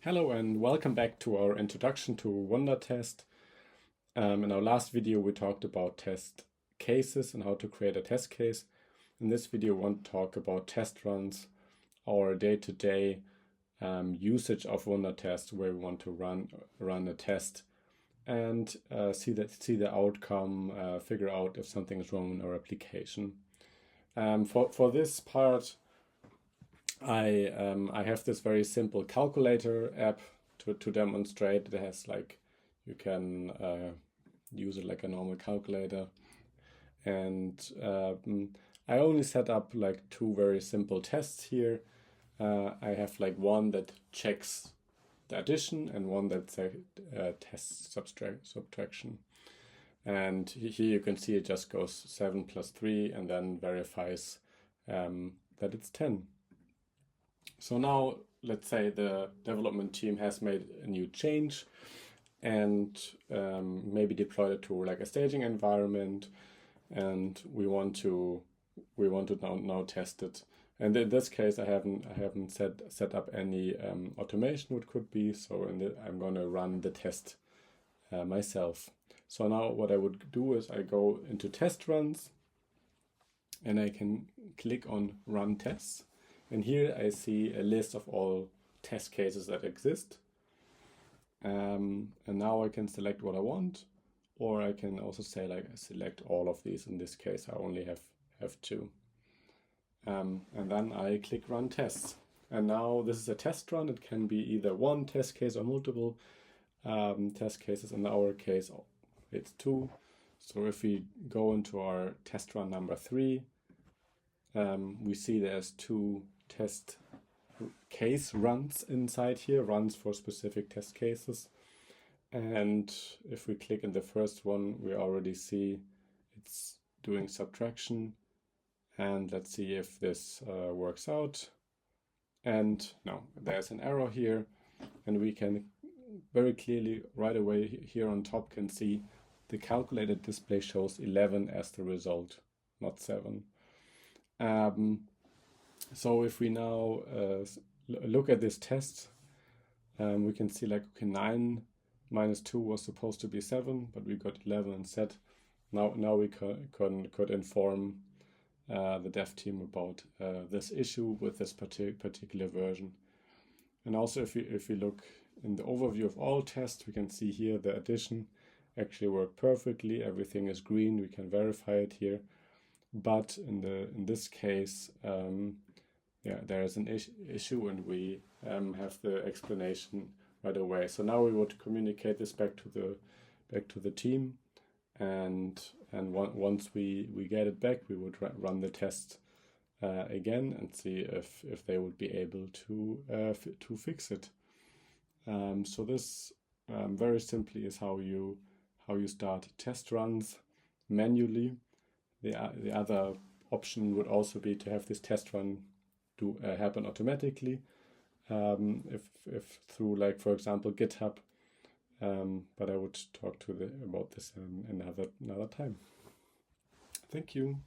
Hello and welcome back to our introduction to Wundertest. In our last video we talked about test cases and how to create a test case. In this video we want to talk about test runs, our day-to-day usage of Wundertest, where we want to run a test and see the outcome, figure out if something is wrong in our application. For this part I have this very simple calculator app to demonstrate. It has you can use it like a normal calculator, and I only set up two very simple tests here. I have one that checks the addition and one that tests subtraction. And here you can see it just goes 7 plus 3 and then verifies that it's 10. So now let's say the development team has made a new change and maybe deployed it to a staging environment, and we want to now test it. And in this case I haven't set up any automation, what could be, so I'm going to run the test myself. So now what I would do is I go into test runs and I can click on run tests. And here I see a list of all test cases that exist. And now I can select what I want, or I can also say select all of these. In this case I only have 2. And then I click run tests. And now this is a test run. It can be either one test case or multiple test cases. In our case it's 2. So if we go into our test run number 3, we see there's 2 test case runs inside here, runs for specific test cases. And if we click in the first one, we already see it's doing subtraction. And let's see if this works out. And no, there's an error here, and we can very clearly right away here on top can see the calculated display shows 11 as the result, not 7. So if we now look at this test, we can see okay, 9 minus 2 was supposed to be 7, but we got 11 instead. Now we could inform the dev team about this issue with this particular version. And also if we look in the overview of all tests, we can see here the addition actually worked perfectly. Everything is green. We can verify it here. But in this case, there is an issue, and we have the explanation right away. So now we would communicate this back to the team, and once we get it back, we would run the test again and see if they would be able to fix it. So this very simply is how you start test runs manually. The other option would also be to have this test run happen automatically, if through for example GitHub, but I would talk about this another time. Thank you.